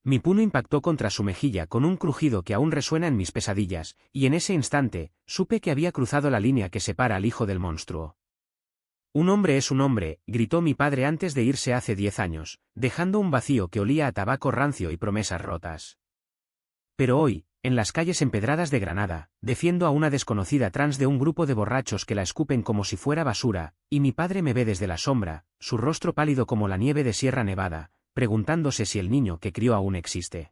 Mi puño impactó contra su mejilla con un crujido que aún resuena en mis pesadillas, y en ese instante, supe que había cruzado la línea que separa al hijo del monstruo. Un hombre es un hombre, gritó mi padre antes de irse hace 10 años, dejando un vacío que olía a tabaco rancio y promesas rotas. Pero hoy, en las calles empedradas de Granada, defiendo a una desconocida trans de un grupo de borrachos que la escupen como si fuera basura, y mi padre me ve desde la sombra, su rostro pálido como la nieve de Sierra Nevada, preguntándose si el niño que crió aún existe.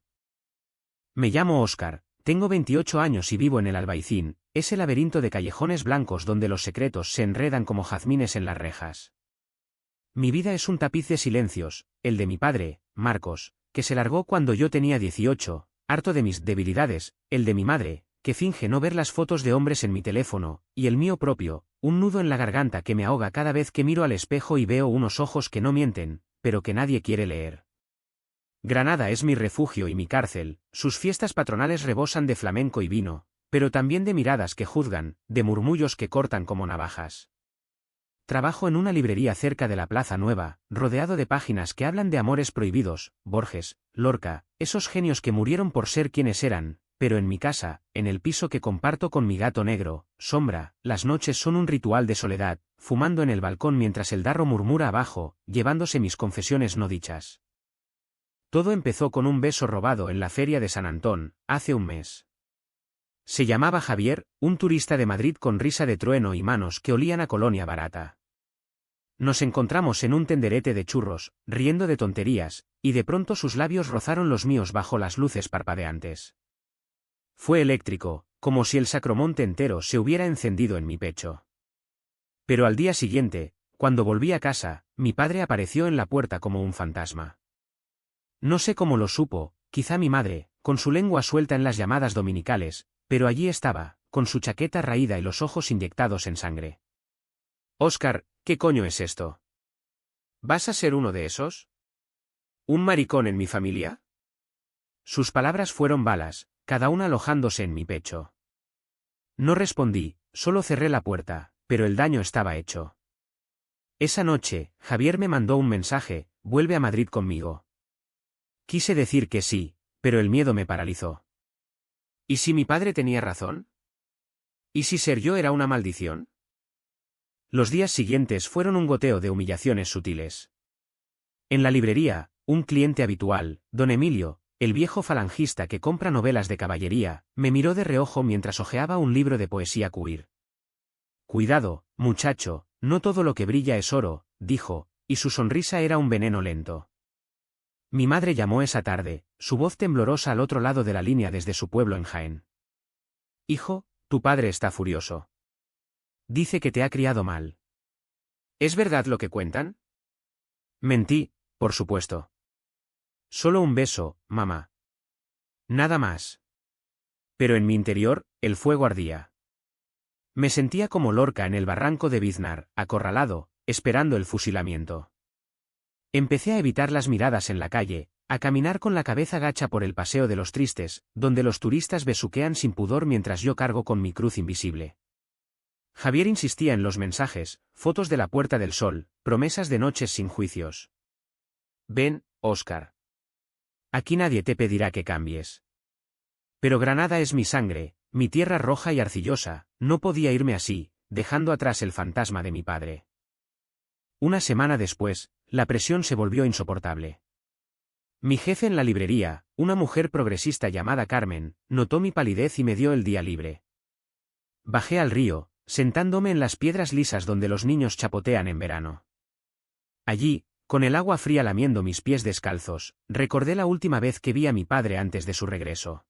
Me llamo Óscar, tengo 28 años y vivo en el Albaicín, ese laberinto de callejones blancos donde los secretos se enredan como jazmines en las rejas. Mi vida es un tapiz de silencios, el de mi padre, Marcos, que se largó cuando yo tenía 18, harto de mis debilidades, el de mi madre, que finge no ver las fotos de hombres en mi teléfono, y el mío propio, un nudo en la garganta que me ahoga cada vez que miro al espejo y veo unos ojos que no mienten, pero que nadie quiere leer. Granada es mi refugio y mi cárcel, sus fiestas patronales rebosan de flamenco y vino, pero también de miradas que juzgan, de murmullos que cortan como navajas. Trabajo en una librería cerca de la Plaza Nueva, rodeado de páginas que hablan de amores prohibidos, Borges, Lorca, esos genios que murieron por ser quienes eran, pero en mi casa, en el piso que comparto con mi gato negro, Sombra, las noches son un ritual de soledad, fumando en el balcón mientras el darro murmura abajo, llevándose mis confesiones no dichas. Todo empezó con un beso robado en la feria de San Antón, hace un mes. Se llamaba Javier, un turista de Madrid con risa de trueno y manos que olían a colonia barata. Nos encontramos en un tenderete de churros, riendo de tonterías, y de pronto sus labios rozaron los míos bajo las luces parpadeantes. Fue eléctrico, como si el Sacromonte entero se hubiera encendido en mi pecho. Pero al día siguiente, cuando volví a casa, mi padre apareció en la puerta como un fantasma. No sé cómo lo supo, quizá mi madre, con su lengua suelta en las llamadas dominicales, pero allí estaba, con su chaqueta raída y los ojos inyectados en sangre. Óscar, ¿qué coño es esto? ¿Vas a ser uno de esos? ¿Un maricón en mi familia? Sus palabras fueron balas, cada una alojándose en mi pecho. No respondí, solo cerré la puerta, pero el daño estaba hecho. Esa noche, Javier me mandó un mensaje, vuelve a Madrid conmigo. Quise decir que sí, pero el miedo me paralizó. ¿Y si mi padre tenía razón? ¿Y si ser yo era una maldición? Los días siguientes fueron un goteo de humillaciones sutiles. En la librería, un cliente habitual, don Emilio, el viejo falangista que compra novelas de caballería, me miró de reojo mientras hojeaba un libro de poesía queer. Cuidado, muchacho, no todo lo que brilla es oro, dijo, y su sonrisa era un veneno lento. Mi madre llamó esa tarde, su voz temblorosa al otro lado de la línea desde su pueblo en Jaén. Hijo, tu padre está furioso. Dice que te ha criado mal. ¿Es verdad lo que cuentan? Mentí, por supuesto. Solo un beso, mamá. Nada más. Pero en mi interior, el fuego ardía. Me sentía como Lorca en el barranco de Biznar, acorralado, esperando el fusilamiento. Empecé a evitar las miradas en la calle, a caminar con la cabeza gacha por el Paseo de los Tristes, donde los turistas besuquean sin pudor mientras yo cargo con mi cruz invisible. Javier insistía en los mensajes, fotos de la Puerta del Sol, promesas de noches sin juicios. Ven, Óscar. Aquí nadie te pedirá que cambies. Pero Granada es mi sangre, mi tierra roja y arcillosa, no podía irme así, dejando atrás el fantasma de mi padre. Una semana después, la presión se volvió insoportable. Mi jefe en la librería, una mujer progresista llamada Carmen, notó mi palidez y me dio el día libre. Bajé al río, sentándome en las piedras lisas donde los niños chapotean en verano. Allí, con el agua fría lamiendo mis pies descalzos, recordé la última vez que vi a mi padre antes de su regreso.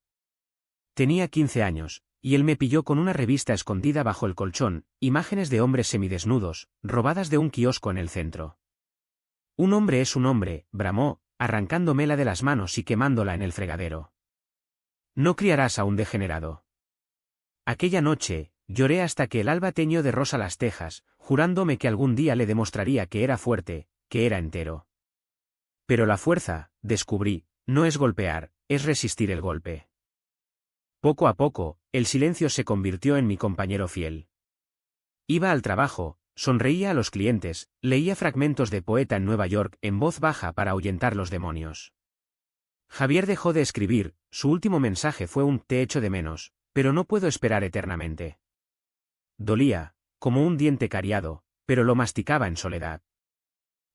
Tenía 15 años, y él me pilló con una revista escondida bajo el colchón, imágenes de hombres semidesnudos, robadas de un kiosco en el centro. Un hombre es un hombre, bramó, arrancándomela de las manos y quemándola en el fregadero. No criarás a un degenerado. Aquella noche, lloré hasta que el alba teñió de rosa las tejas, jurándome que algún día le demostraría que era fuerte, que era entero. Pero la fuerza, descubrí, no es golpear, es resistir el golpe. Poco a poco, el silencio se convirtió en mi compañero fiel. Iba al trabajo, sonreía a los clientes, leía fragmentos de Poeta en Nueva York en voz baja para ahuyentar los demonios. Javier dejó de escribir, su último mensaje fue un «te echo de menos, pero no puedo esperar eternamente». Dolía, como un diente cariado, pero lo masticaba en soledad.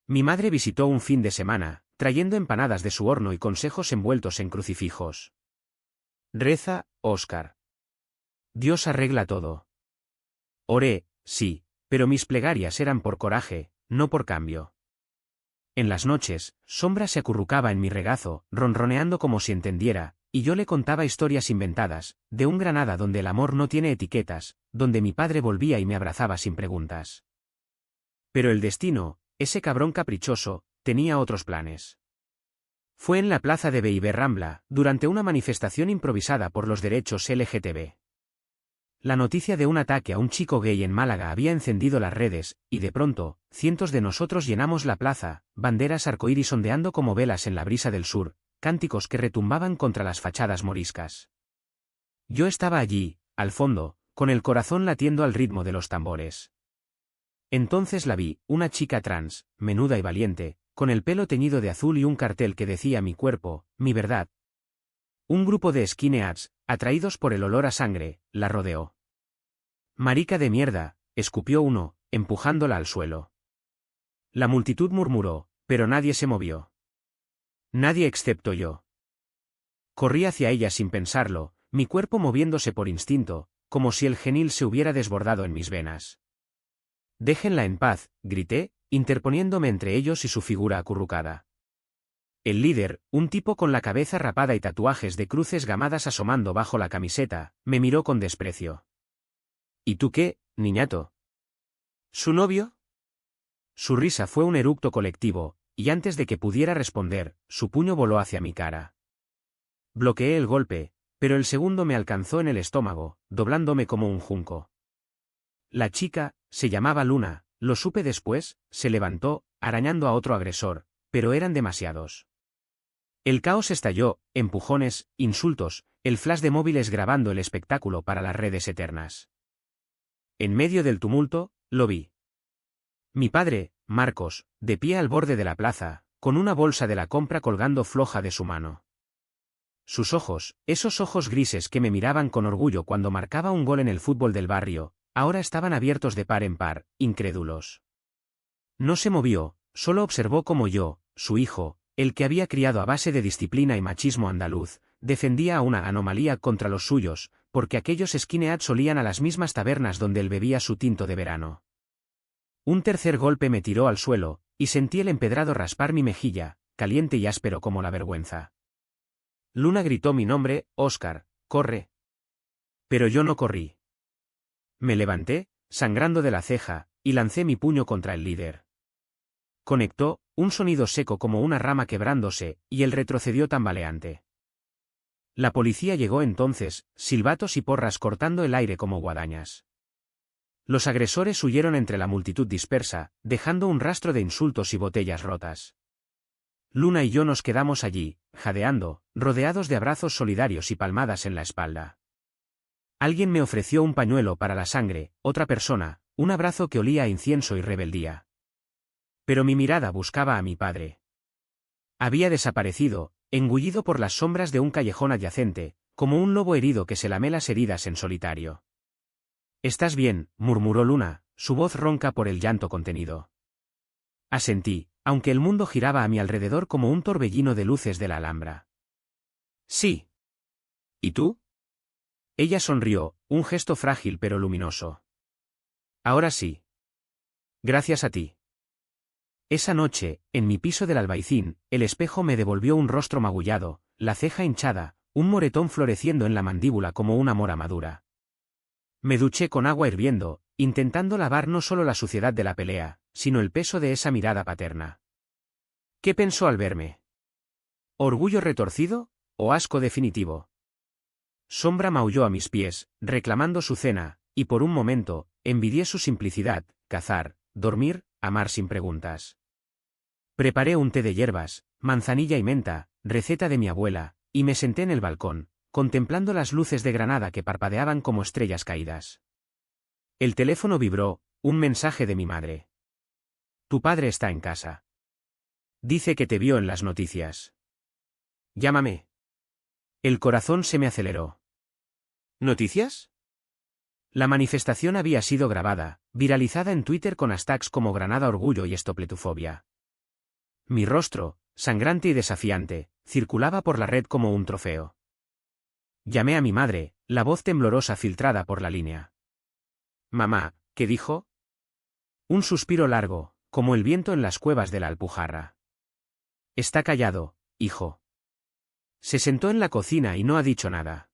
Mi madre visitó un fin de semana, trayendo empanadas de su horno y consejos envueltos en crucifijos. Reza, Óscar. Dios arregla todo. Oré, sí, pero mis plegarias eran por coraje, no por cambio. En las noches, Sombra se acurrucaba en mi regazo, ronroneando como si entendiera, y yo le contaba historias inventadas, de un Granada donde el amor no tiene etiquetas, donde mi padre volvía y me abrazaba sin preguntas. Pero el destino, ese cabrón caprichoso, tenía otros planes. Fue en la plaza de Beiber-Rambla, durante una manifestación improvisada por los derechos LGTB. La noticia de un ataque a un chico gay en Málaga había encendido las redes, y de pronto, cientos de nosotros llenamos la plaza, banderas arcoíris ondeando como velas en la brisa del sur, cánticos que retumbaban contra las fachadas moriscas. Yo estaba allí, al fondo, con el corazón latiendo al ritmo de los tambores. Entonces la vi, una chica trans, menuda y valiente, con el pelo teñido de azul y un cartel que decía mi cuerpo, mi verdad. Un grupo de skinheads, atraídos por el olor a sangre, la rodeó. «Marica de mierda», escupió uno, empujándola al suelo. La multitud murmuró, pero nadie se movió. Nadie excepto yo. Corrí hacia ella sin pensarlo, mi cuerpo moviéndose por instinto, como si el genil se hubiera desbordado en mis venas. «Déjenla en paz», grité, interponiéndome entre ellos y su figura acurrucada. El líder, un tipo con la cabeza rapada y tatuajes de cruces gamadas asomando bajo la camiseta, me miró con desprecio. «¿Y tú qué, niñato? ¿Su novio?» Su risa fue un eructo colectivo, y antes de que pudiera responder, su puño voló hacia mi cara. Bloqueé el golpe, pero el segundo me alcanzó en el estómago, doblándome como un junco. La chica, se llamaba Luna, lo supe después, se levantó, arañando a otro agresor, pero eran demasiados. El caos estalló, empujones, insultos, el flash de móviles grabando el espectáculo para las redes eternas. En medio del tumulto, lo vi. Mi padre, Marcos, de pie al borde de la plaza, con una bolsa de la compra colgando floja de su mano. Sus ojos, esos ojos grises que me miraban con orgullo cuando marcaba un gol en el fútbol del barrio, ahora estaban abiertos de par en par, incrédulos. No se movió, solo observó cómo yo, su hijo, el que había criado a base de disciplina y machismo andaluz, defendía a una anomalía contra los suyos, porque aquellos skinheads solían a las mismas tabernas donde él bebía su tinto de verano. Un tercer golpe me tiró al suelo, y sentí el empedrado raspar mi mejilla, caliente y áspero como la vergüenza. Luna gritó mi nombre, «Óscar, corre». Pero yo no corrí. Me levanté, sangrando de la ceja, y lancé mi puño contra el líder. Conectó, un sonido seco como una rama quebrándose, y él retrocedió tambaleante. La policía llegó entonces, silbatos y porras cortando el aire como guadañas. Los agresores huyeron entre la multitud dispersa, dejando un rastro de insultos y botellas rotas. Luna y yo nos quedamos allí, jadeando, rodeados de abrazos solidarios y palmadas en la espalda. Alguien me ofreció un pañuelo para la sangre, otra persona, un abrazo que olía a incienso y rebeldía. Pero mi mirada buscaba a mi padre. Había desaparecido, engullido por las sombras de un callejón adyacente, como un lobo herido que se lame las heridas en solitario. «¿Estás bien?», murmuró Luna, su voz ronca por el llanto contenido. Asentí, aunque el mundo giraba a mi alrededor como un torbellino de luces de la Alhambra. «Sí». «¿Y tú?». Ella sonrió, un gesto frágil pero luminoso. «Ahora sí. Gracias a ti». Esa noche, en mi piso del Albaicín, el espejo me devolvió un rostro magullado, la ceja hinchada, un moretón floreciendo en la mandíbula como una mora madura. Me duché con agua hirviendo, intentando lavar no solo la suciedad de la pelea, sino el peso de esa mirada paterna. ¿Qué pensó al verme? ¿Orgullo retorcido, o asco definitivo? Sombra maulló a mis pies, reclamando su cena, y por un momento, envidié su simplicidad, cazar, dormir, amar sin preguntas. Preparé un té de hierbas, manzanilla y menta, receta de mi abuela, y me senté en el balcón, contemplando las luces de Granada que parpadeaban como estrellas caídas. El teléfono vibró, un mensaje de mi madre. «Tu padre está en casa. Dice que te vio en las noticias». Llámame. El corazón se me aceleró. ¿Noticias? La manifestación había sido grabada, viralizada en Twitter con hashtags como Granada Orgullo y Estopletufobia. Mi rostro, sangrante y desafiante, circulaba por la red como un trofeo. Llamé a mi madre, la voz temblorosa filtrada por la línea. Mamá, ¿qué dijo? Un suspiro largo, como el viento en las cuevas de la Alpujarra. Está callado, hijo. Se sentó en la cocina y no ha dicho nada.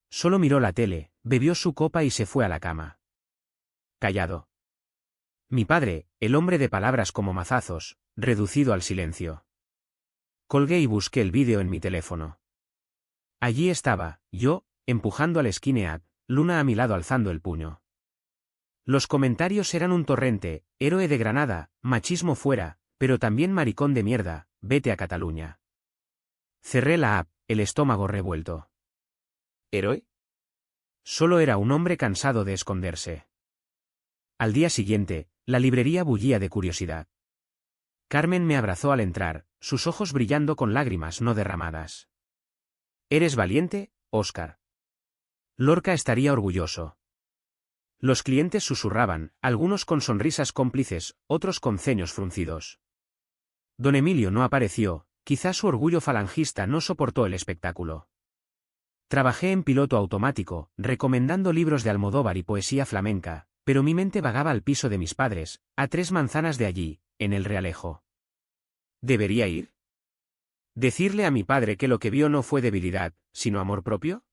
Solo miró la tele, bebió su copa y se fue a la cama. Callado. Mi padre, el hombre de palabras como mazazos, reducido al silencio. Colgué y busqué el vídeo en mi teléfono. Allí estaba, yo, empujando al Skinhead, Luna a mi lado alzando el puño. Los comentarios eran un torrente: héroe de Granada, machismo fuera, pero también maricón de mierda, vete a Cataluña. Cerré la app, el estómago revuelto. ¿Héroe? Solo era un hombre cansado de esconderse. Al día siguiente, la librería bullía de curiosidad. Carmen me abrazó al entrar, sus ojos brillando con lágrimas no derramadas. ¿Eres valiente, Óscar? Lorca estaría orgulloso. Los clientes susurraban, algunos con sonrisas cómplices, otros con ceños fruncidos. Don Emilio no apareció, quizás su orgullo falangista no soportó el espectáculo. Trabajé en piloto automático, recomendando libros de Almodóvar y poesía flamenca, pero mi mente vagaba al piso de mis padres, a 3 manzanas de allí, en el Realejo. ¿Debería ir? ¿Decirle a mi padre que lo que vio no fue debilidad, sino amor propio?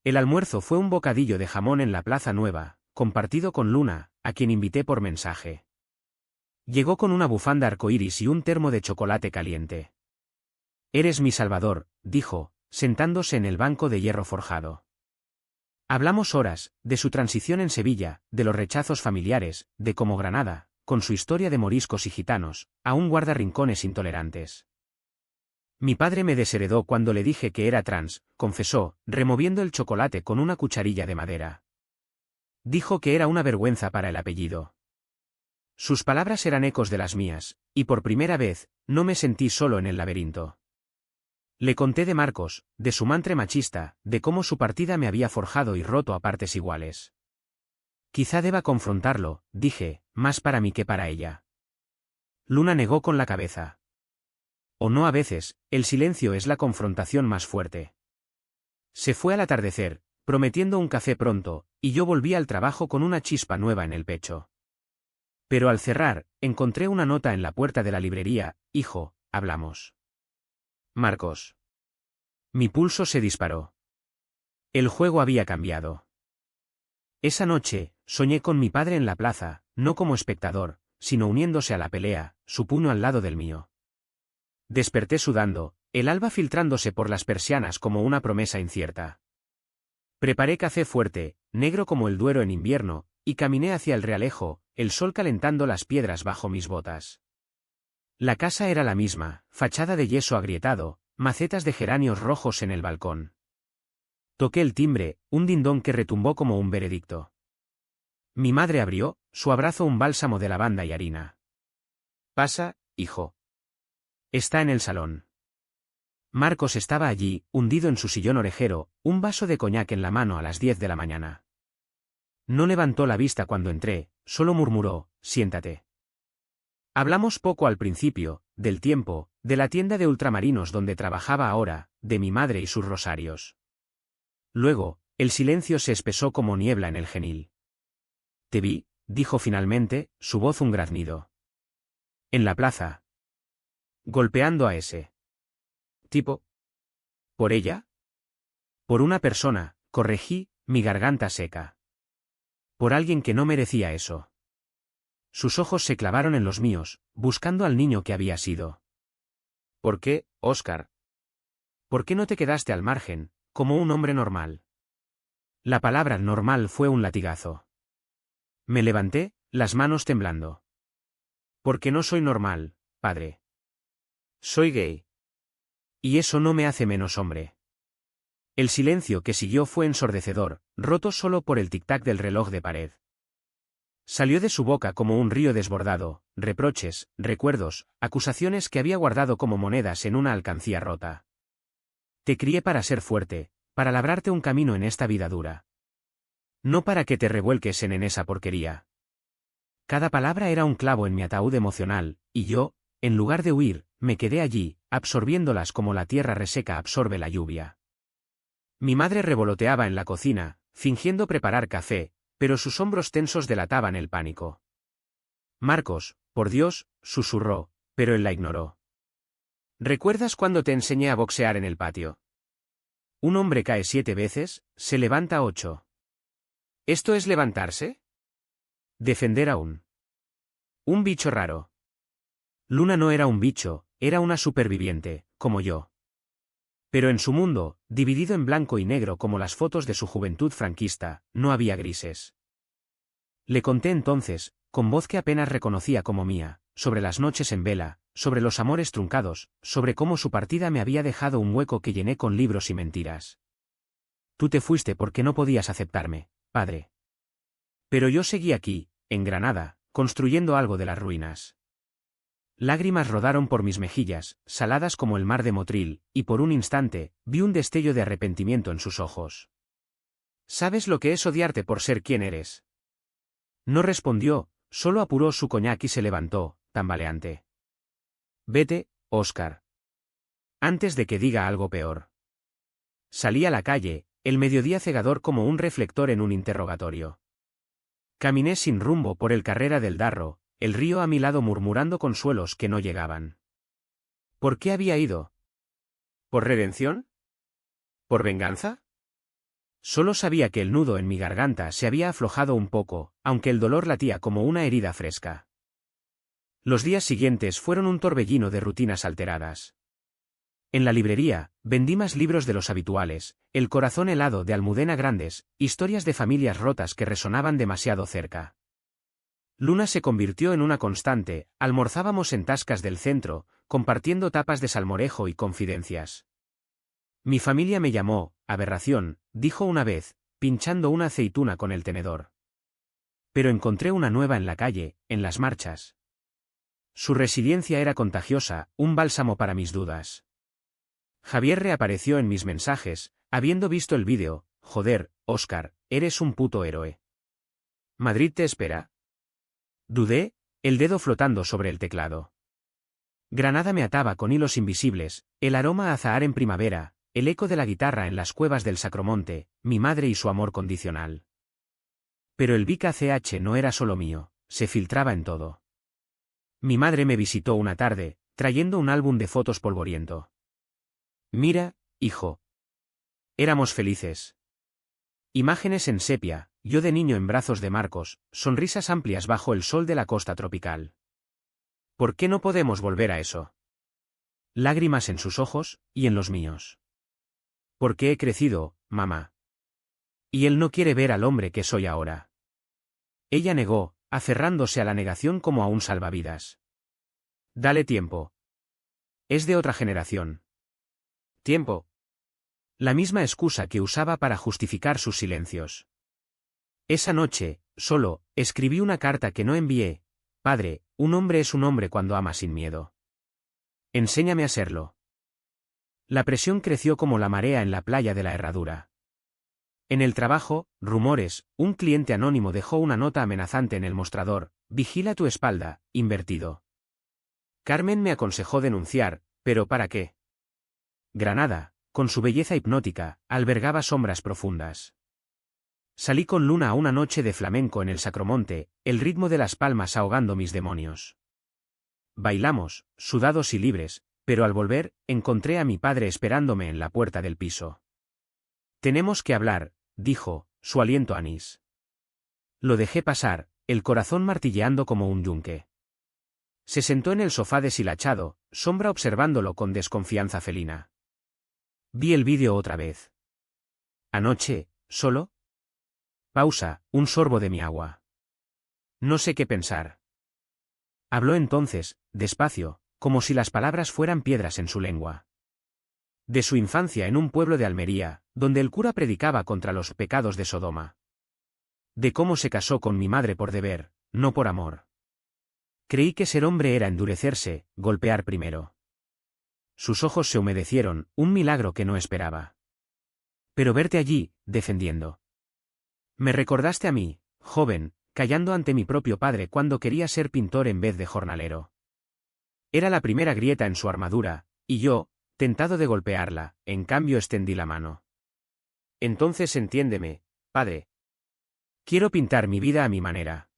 El almuerzo fue un bocadillo de jamón en la Plaza Nueva, compartido con Luna, a quien invité por mensaje. Llegó con una bufanda arcoíris y un termo de chocolate caliente. Eres mi salvador, dijo, sentándose en el banco de hierro forjado. Hablamos horas, de su transición en Sevilla, de los rechazos familiares, de cómo Granada, con su historia de moriscos y gitanos, aún guarda rincones intolerantes. Mi padre me desheredó cuando le dije que era trans, confesó, removiendo el chocolate con una cucharilla de madera. Dijo que era una vergüenza para el apellido. Sus palabras eran ecos de las mías, y por primera vez, no me sentí solo en el laberinto. Le conté de Marcos, de su mantre machista, de cómo su partida me había forjado y roto a partes iguales. Quizá deba confrontarlo, dije, más para mí que para ella. Luna negó con la cabeza. O no, a veces, el silencio es la confrontación más fuerte. Se fue al atardecer, prometiendo un café pronto, y yo volví al trabajo con una chispa nueva en el pecho. Pero al cerrar, encontré una nota en la puerta de la librería: hijo, hablamos. Marcos. Mi pulso se disparó. El juego había cambiado. Esa noche, soñé con mi padre en la plaza, no como espectador, sino uniéndose a la pelea, su puño al lado del mío. Desperté sudando, el alba filtrándose por las persianas como una promesa incierta. Preparé café fuerte, negro como el Duero en invierno, y caminé hacia el Realejo, el sol calentando las piedras bajo mis botas. La casa era la misma, fachada de yeso agrietado, macetas de geranios rojos en el balcón. Toqué el timbre, un dindón que retumbó como un veredicto. Mi madre abrió, su abrazo un bálsamo de lavanda y harina. Pasa, hijo. Está en el salón. Marcos estaba allí, hundido en su sillón orejero, un vaso de coñac en la mano a las 10 de la mañana. No levantó la vista cuando entré, solo murmuró: siéntate. Hablamos poco al principio, del tiempo, de la tienda de ultramarinos donde trabajaba ahora, de mi madre y sus rosarios. Luego, el silencio se espesó como niebla en el Genil. Te vi, dijo finalmente, su voz un graznido. En la plaza. Golpeando a ese tipo. ¿Por ella? Por una persona, corregí, mi garganta seca. Por alguien que no merecía eso. Sus ojos se clavaron en los míos, buscando al niño que había sido. ¿Por qué, Óscar? ¿Por qué no te quedaste al margen, como un hombre normal? La palabra normal fue un latigazo. Me levanté, las manos temblando. Porque no soy normal, padre. Soy gay. Y eso no me hace menos hombre. El silencio que siguió fue ensordecedor, roto solo por el tic-tac del reloj de pared. Salió de su boca como un río desbordado, reproches, recuerdos, acusaciones que había guardado como monedas en una alcancía rota. Te crié para ser fuerte, para labrarte un camino en esta vida dura. No para que te revuelques en esa porquería. Cada palabra era un clavo en mi ataúd emocional, y yo, en lugar de huir, me quedé allí, absorbiéndolas como la tierra reseca absorbe la lluvia. Mi madre revoloteaba en la cocina, fingiendo preparar café, pero sus hombros tensos delataban el pánico. Marcos, por Dios, susurró, pero él la ignoró. ¿Recuerdas cuando te enseñé a boxear en el patio? Un hombre cae 7 veces, se levanta 8. ¿Esto es levantarse? Defender aún. Un bicho raro. Luna no era un bicho, era una superviviente, como yo. Pero en su mundo, dividido en blanco y negro como las fotos de su juventud franquista, no había grises. Le conté entonces, con voz que apenas reconocía como mía, sobre las noches en vela, sobre los amores truncados, sobre cómo su partida me había dejado un hueco que llené con libros y mentiras. Tú te fuiste porque no podías aceptarme, padre. Pero yo seguí aquí, en Granada, construyendo algo de las ruinas. Lágrimas rodaron por mis mejillas, saladas como el mar de Motril, y por un instante, vi un destello de arrepentimiento en sus ojos. ¿Sabes lo que es odiarte por ser quien eres? No respondió, solo apuró su coñac y se levantó, tambaleante. Vete, Óscar. Antes de que diga algo peor. Salí a la calle, el mediodía cegador como un reflector en un interrogatorio. Caminé sin rumbo por el Carrera del Darro, el río a mi lado murmurando consuelos que no llegaban. ¿Por qué había ido? ¿Por redención? ¿Por venganza? Solo sabía que el nudo en mi garganta se había aflojado un poco, aunque el dolor latía como una herida fresca. Los días siguientes fueron un torbellino de rutinas alteradas. En la librería, vendí más libros de los habituales, El corazón helado de Almudena Grandes, historias de familias rotas que resonaban demasiado cerca. Luna se convirtió en una constante, almorzábamos en tascas del centro, compartiendo tapas de salmorejo y confidencias. Mi familia me llamó, aberración, dijo una vez, pinchando una aceituna con el tenedor. Pero encontré una nueva en la calle, en las marchas. Su resiliencia era contagiosa, un bálsamo para mis dudas. Javier reapareció en mis mensajes, habiendo visto el vídeo. Joder, Óscar, eres un puto héroe. Madrid te espera. Dudé, el dedo flotando sobre el teclado. Granada me ataba con hilos invisibles, el aroma a azahar en primavera, el eco de la guitarra en las cuevas del Sacromonte, mi madre y su amor condicional. Pero el Vic ACH no era solo mío, se filtraba en todo. Mi madre me visitó una tarde, trayendo un álbum de fotos polvoriento. Mira, hijo. Éramos felices. Imágenes en sepia, yo de niño en brazos de Marcos, sonrisas amplias bajo el sol de la costa tropical. ¿Por qué no podemos volver a eso? Lágrimas en sus ojos, y en los míos. Porque he crecido, mamá. Y él no quiere ver al hombre que soy ahora. Ella negó, aferrándose a la negación como a un salvavidas. Dale tiempo. Es de otra generación. Tiempo. La misma excusa que usaba para justificar sus silencios. Esa noche, solo, escribí una carta que no envié. Padre, un hombre es un hombre cuando ama sin miedo. Enséñame a serlo. La presión creció como la marea en la playa de la Herradura. En el trabajo, rumores, un cliente anónimo dejó una nota amenazante en el mostrador: vigila tu espalda, invertido. Carmen me aconsejó denunciar, pero ¿para qué? Granada, con su belleza hipnótica, albergaba sombras profundas. Salí con Luna a una noche de flamenco en el Sacromonte, el ritmo de las palmas ahogando mis demonios. Bailamos, sudados y libres, pero al volver, encontré a mi padre esperándome en la puerta del piso. Tenemos que hablar, dijo, su aliento anís. Lo dejé pasar, el corazón martilleando como un yunque. Se sentó en el sofá deshilachado, sombra observándolo con desconfianza felina. Vi el vídeo otra vez. Anoche, ¿solo? Pausa, un sorbo de mi agua. No sé qué pensar. Habló entonces, despacio, como si las palabras fueran piedras en su lengua. De su infancia en un pueblo de Almería, donde el cura predicaba contra los pecados de Sodoma. De cómo se casó con mi madre por deber, no por amor. Creí que ser hombre era endurecerse, golpear primero. Sus ojos se humedecieron, un milagro que no esperaba. Pero verte allí, defendiendo. Me recordaste a mí, joven, callando ante mi propio padre cuando quería ser pintor en vez de jornalero. Era la primera grieta en su armadura, y yo, tentado de golpearla, en cambio extendí la mano. Entonces entiéndeme, padre. Quiero pintar mi vida a mi manera.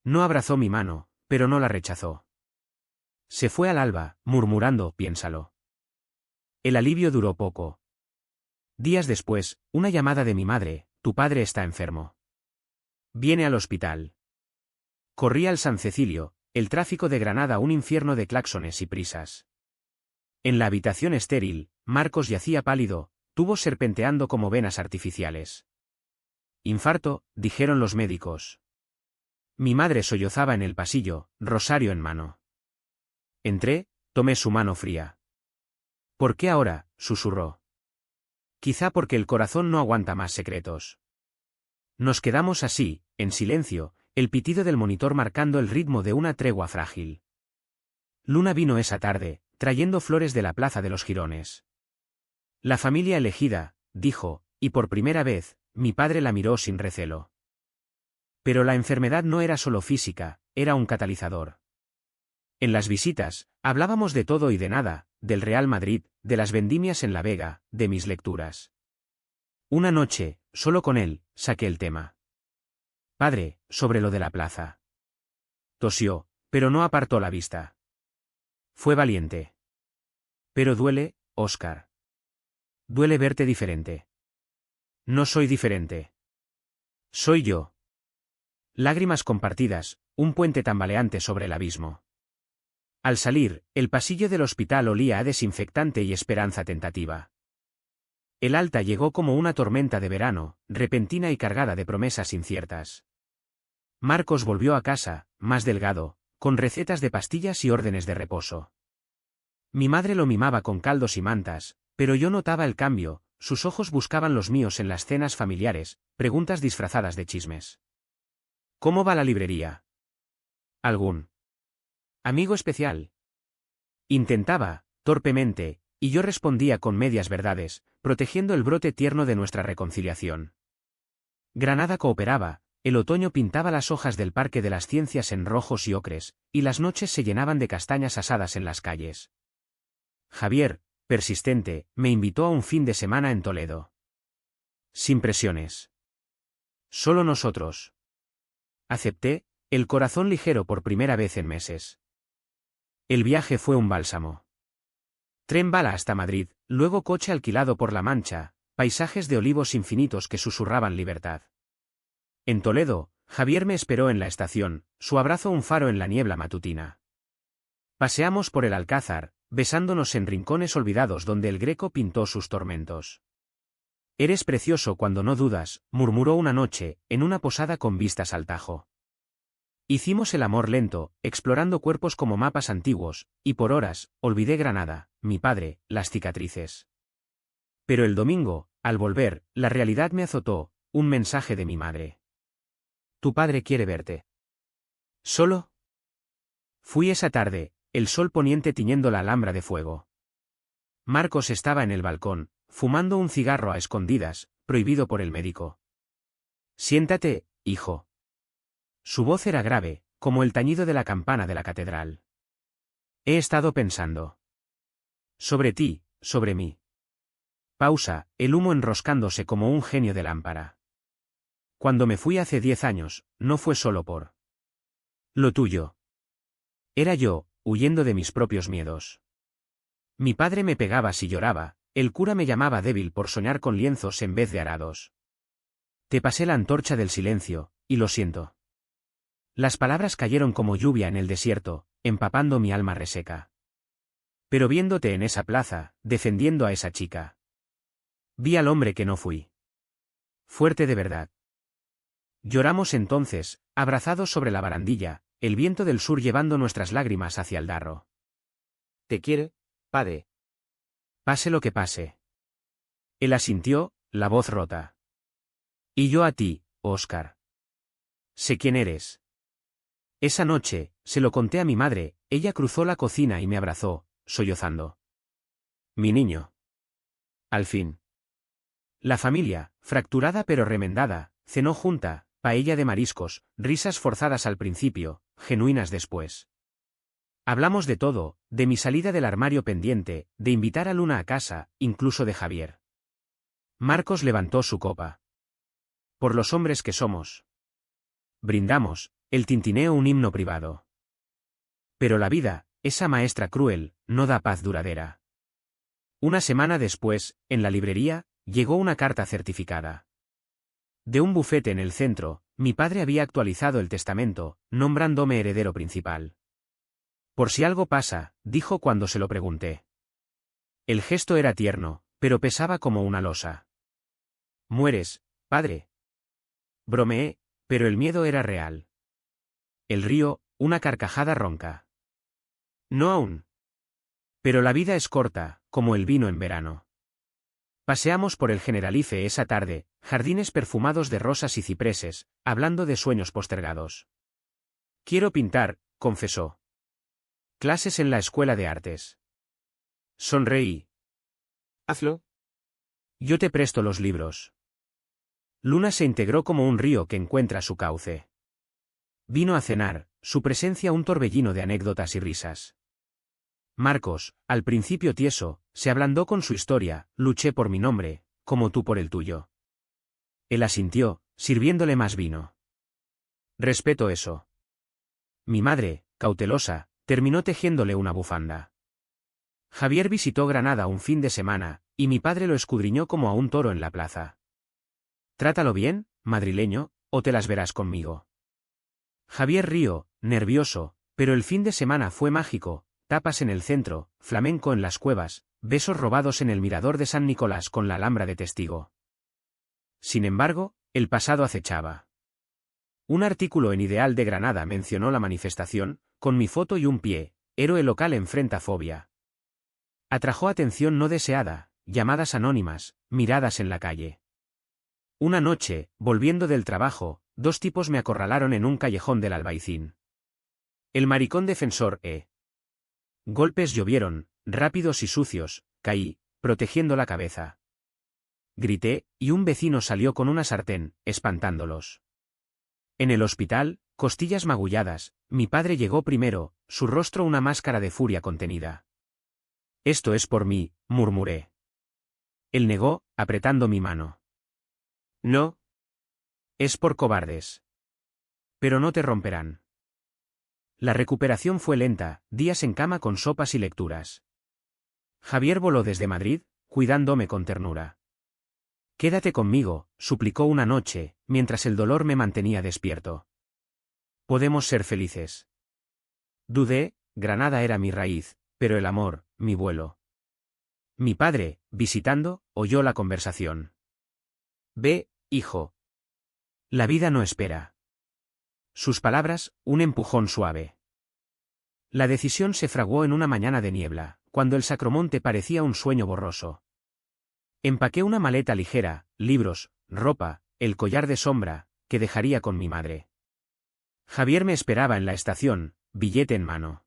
No abrazó mi mano, pero no la rechazó. Se fue al alba, murmurando, piénsalo. El alivio duró poco. Días después, una llamada de mi madre, tu padre está enfermo. Viene al hospital. Corrí al San Cecilio, el tráfico de Granada un infierno de claxones y prisas. En la habitación estéril, Marcos yacía pálido, tubos serpenteando como venas artificiales. Infarto, dijeron los médicos. Mi madre sollozaba en el pasillo, rosario en mano. Entré, tomé su mano fría. ¿Por qué ahora?, susurró. Quizá porque el corazón no aguanta más secretos. Nos quedamos así, en silencio, el pitido del monitor marcando el ritmo de una tregua frágil. Luna vino esa tarde, trayendo flores de la Plaza de los Jirones. La familia elegida, dijo, y por primera vez, mi padre la miró sin recelo. Pero la enfermedad no era solo física, era un catalizador. En las visitas, hablábamos de todo y de nada, del Real Madrid, de las vendimias en La Vega, de mis lecturas. Una noche, solo con él, saqué el tema. Padre, sobre lo de la plaza. Tosió, pero no apartó la vista. Fue valiente. Pero duele, Óscar. Duele verte diferente. No soy diferente. Soy yo. Lágrimas compartidas, un puente tambaleante sobre el abismo. Al salir, el pasillo del hospital olía a desinfectante y esperanza tentativa. El alta llegó como una tormenta de verano, repentina y cargada de promesas inciertas. Marcos volvió a casa, más delgado, con recetas de pastillas y órdenes de reposo. Mi madre lo mimaba con caldos y mantas, pero yo notaba el cambio, sus ojos buscaban los míos en las cenas familiares, preguntas disfrazadas de chismes. ¿Cómo va la librería? ¿Algún amigo especial? Intentaba, torpemente, y yo respondía con medias verdades, protegiendo el brote tierno de nuestra reconciliación. Granada cooperaba, el otoño pintaba las hojas del Parque de las Ciencias en rojos y ocres, y las noches se llenaban de castañas asadas en las calles. Javier, persistente, me invitó a un fin de semana en Toledo. Sin presiones. Solo nosotros. Acepté, el corazón ligero por primera vez en meses. El viaje fue un bálsamo. Tren bala hasta Madrid, luego coche alquilado por La Mancha, paisajes de olivos infinitos que susurraban libertad. En Toledo, Javier me esperó en la estación, su abrazo un faro en la niebla matutina. Paseamos por el Alcázar, besándonos en rincones olvidados donde el Greco pintó sus tormentos. Eres precioso cuando no dudas, murmuró una noche, en una posada con vistas al Tajo. Hicimos el amor lento, explorando cuerpos como mapas antiguos, y por horas, olvidé Granada, mi padre, las cicatrices. Pero el domingo, al volver, la realidad me azotó, un mensaje de mi madre. Tu padre quiere verte. ¿Solo? Fui esa tarde, el sol poniente tiñendo la Alhambra de fuego. Marcos estaba en el balcón, fumando un cigarro a escondidas, prohibido por el médico. Siéntate, hijo. Su voz era grave, como el tañido de la campana de la catedral. He estado pensando. Sobre ti, sobre mí. Pausa, el humo enroscándose como un genio de lámpara. Cuando me fui hace 10 años, no fue solo por lo tuyo. Era yo, huyendo de mis propios miedos. Mi padre me pegaba si lloraba, el cura me llamaba débil por soñar con lienzos en vez de arados. Te pasé la antorcha del silencio, y lo siento. Las palabras cayeron como lluvia en el desierto, empapando mi alma reseca. Pero viéndote en esa plaza, defendiendo a esa chica. Vi al hombre que no fui. Fuerte de verdad. Lloramos entonces, abrazados sobre la barandilla, el viento del sur llevando nuestras lágrimas hacia el Darro. Te quiere, padre. Pase lo que pase. Él asintió, la voz rota. Y yo a ti, Óscar. Sé quién eres. Esa noche, se lo conté a mi madre, ella cruzó la cocina y me abrazó, sollozando. Mi niño. Al fin. La familia, fracturada pero remendada, cenó junta, paella de mariscos, risas forzadas al principio, genuinas después. Hablamos de todo, de mi salida del armario pendiente, de invitar a Luna a casa, incluso de Javier. Marcos levantó su copa. Por los hombres que somos. Brindamos, el tintineo un himno privado. Pero la vida, esa maestra cruel, no da paz duradera. Una semana después, en la librería, llegó una carta certificada. De un bufete en el centro, mi padre había actualizado el testamento, nombrándome heredero principal. Por si algo pasa, dijo cuando se lo pregunté. El gesto era tierno, pero pesaba como una losa. Mueres, padre. Bromeé, pero el miedo era real. El río, una carcajada ronca. No aún. Pero la vida es corta, como el vino en verano. Paseamos por el Generalife esa tarde, jardines perfumados de rosas y cipreses, hablando de sueños postergados. Quiero pintar, confesó. Clases en la escuela de artes. Sonreí. Hazlo. Yo te presto los libros. Luna se integró como un río que encuentra su cauce. Vino a cenar, su presencia un torbellino de anécdotas y risas. Marcos, al principio tieso, se ablandó con su historia, luché por mi nombre, como tú por el tuyo. Él asintió, sirviéndole más vino. Respeto eso. Mi madre, cautelosa, terminó tejiéndole una bufanda. Javier visitó Granada un fin de semana, y mi padre lo escudriñó como a un toro en la plaza. Trátalo bien, madrileño, o te las verás conmigo. Javier rió, nervioso, pero el fin de semana fue mágico, tapas en el centro, flamenco en las cuevas, besos robados en el mirador de San Nicolás con la Alhambra de testigo. Sin embargo, el pasado acechaba. Un artículo en Ideal de Granada mencionó la manifestación, con mi foto y un pie, héroe local enfrenta fobia. Atrajo atención no deseada, llamadas anónimas, miradas en la calle. Una noche, volviendo del trabajo, dos tipos me acorralaron en un callejón del Albaicín. El maricón defensor, Golpes llovieron, rápidos y sucios, caí, protegiendo la cabeza. Grité, y un vecino salió con una sartén, espantándolos. En el hospital, costillas magulladas, mi padre llegó primero, su rostro una máscara de furia contenida. Esto es por mí, murmuré. Él negó, apretando mi mano. No. Es por cobardes. Pero no te romperán. La recuperación fue lenta, días en cama con sopas y lecturas. Javier voló desde Madrid, cuidándome con ternura. Quédate conmigo, suplicó una noche, mientras el dolor me mantenía despierto. Podemos ser felices. Dudé, Granada era mi raíz, pero el amor, mi vuelo. Mi padre, visitando, oyó la conversación. Ve, hijo. La vida no espera. Sus palabras, un empujón suave. La decisión se fraguó en una mañana de niebla, cuando el Sacromonte parecía un sueño borroso. Empaqué una maleta ligera, libros, ropa, el collar de sombra, que dejaría con mi madre. Javier me esperaba en la estación, billete en mano.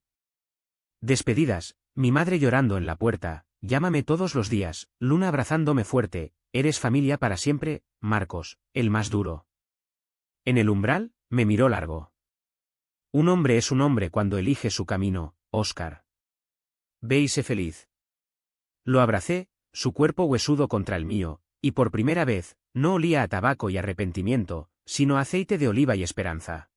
Despedidas, mi madre llorando en la puerta, llámame todos los días, Luna abrazándome fuerte, eres familia para siempre, Marcos, el más duro. En el umbral, me miró largo. Un hombre es un hombre cuando elige su camino, Óscar. Ve y sé feliz. Lo abracé, su cuerpo huesudo contra el mío, y por primera vez, no olía a tabaco y arrepentimiento, sino a aceite de oliva y esperanza.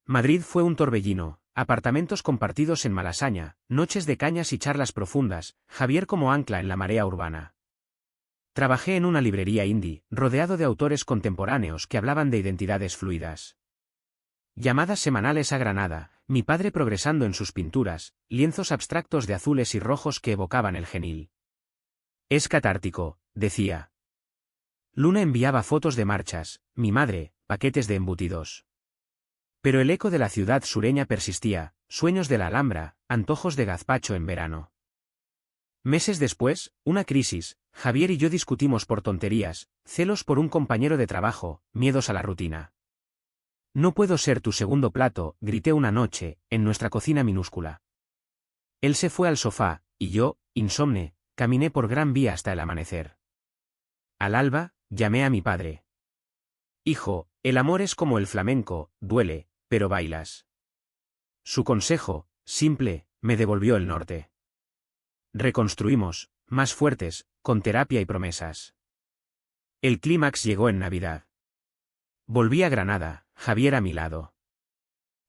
Madrid fue un torbellino, apartamentos compartidos en Malasaña, noches de cañas y charlas profundas, Javier como ancla en la marea urbana. Trabajé en una librería indie, rodeado de autores contemporáneos que hablaban de identidades fluidas. Llamadas semanales a Granada, mi padre progresando en sus pinturas, lienzos abstractos de azules y rojos que evocaban el genil. Es catártico, decía. Luna enviaba fotos de marchas, mi madre, paquetes de embutidos. Pero el eco de la ciudad sureña persistía, sueños de la Alhambra, antojos de gazpacho en verano. Meses después, una crisis, Javier y yo discutimos por tonterías, celos por un compañero de trabajo, miedos a la rutina. No puedo ser tu segundo plato, grité una noche, en nuestra cocina minúscula. Él se fue al sofá, y yo, insomne, caminé por Gran Vía hasta el amanecer. Al alba, llamé a mi padre. Hijo, el amor es como el flamenco, duele, pero bailas. Su consejo, simple, me devolvió el norte. Reconstruimos, más fuertes, con terapia y promesas. El clímax llegó en Navidad. Volví a Granada, Javier a mi lado.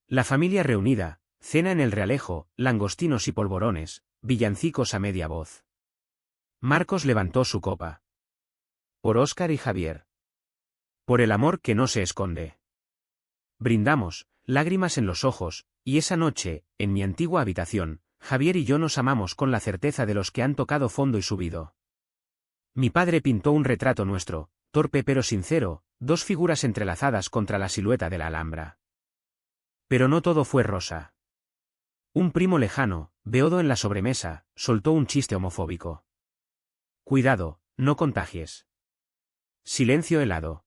La familia reunida, cena en el Realejo, langostinos y polvorones, villancicos a media voz. Marcos levantó su copa. Por Óscar y Javier. Por el amor que no se esconde. Brindamos, lágrimas en los ojos, y esa noche, en mi antigua habitación, Javier y yo nos amamos con la certeza de los que han tocado fondo y subido. Mi padre pintó un retrato nuestro, torpe pero sincero, dos figuras entrelazadas contra la silueta de la Alhambra. Pero no todo fue rosa. Un primo lejano, beodo en la sobremesa, soltó un chiste homofóbico. Cuidado, no contagies. Silencio helado.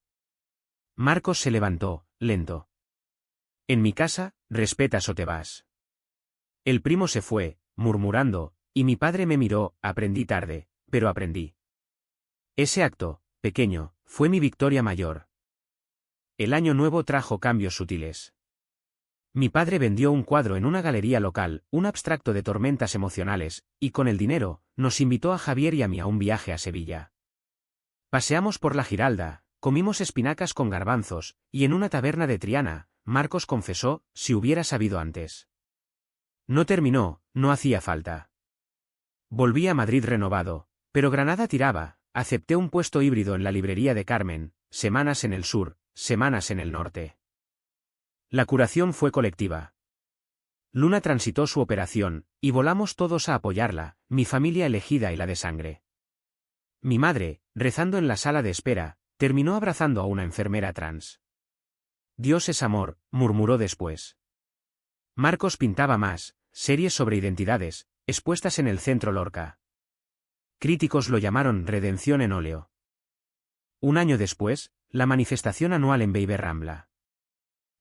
Marcos se levantó, lento. En mi casa, respetas o te vas. El primo se fue, murmurando, y mi padre me miró, aprendí tarde, pero aprendí. Ese acto, pequeño, fue mi victoria mayor. El año nuevo trajo cambios sutiles. Mi padre vendió un cuadro en una galería local, un abstracto de tormentas emocionales, y con el dinero, nos invitó a Javier y a mí a un viaje a Sevilla. Paseamos por la Giralda, comimos espinacas con garbanzos, y en una taberna de Triana, Marcos confesó, si hubiera sabido antes. No terminó, no hacía falta. Volví a Madrid renovado, pero Granada tiraba, acepté un puesto híbrido en la librería de Carmen, semanas en el sur, semanas en el norte. La curación fue colectiva. Luna transitó su operación, y volamos todos a apoyarla, mi familia elegida y la de sangre. Mi madre, rezando en la sala de espera, terminó abrazando a una enfermera trans. Dios es amor, murmuró después. Marcos pintaba más, series sobre identidades, expuestas en el Centro Lorca. Críticos lo llamaron redención en óleo. Un año después, la manifestación anual en Beiber Rambla.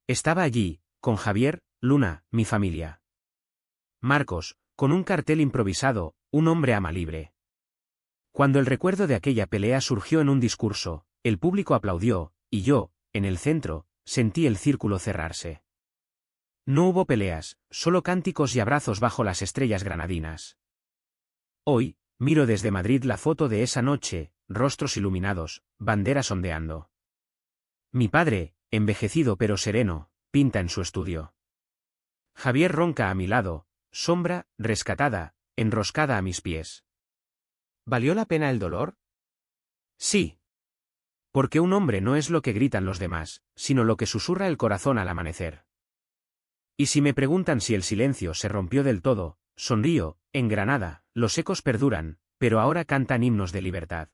Estaba allí, con Javier, Luna, mi familia. Marcos, con un cartel improvisado, un hombre ama libre. Cuando el recuerdo de aquella pelea surgió en un discurso, el público aplaudió, y yo, en el centro, sentí el círculo cerrarse. No hubo peleas, solo cánticos y abrazos bajo las estrellas granadinas. Hoy, miro desde Madrid la foto de esa noche, rostros iluminados, banderas ondeando. Mi padre, envejecido pero sereno, pinta en su estudio. Javier ronca a mi lado, sombra, rescatada, enroscada a mis pies. ¿Valió la pena el dolor? Sí. Porque un hombre no es lo que gritan los demás, sino lo que susurra el corazón al amanecer. Y si me preguntan si el silencio se rompió del todo, sonrío, en Granada, los ecos perduran, pero ahora cantan himnos de libertad.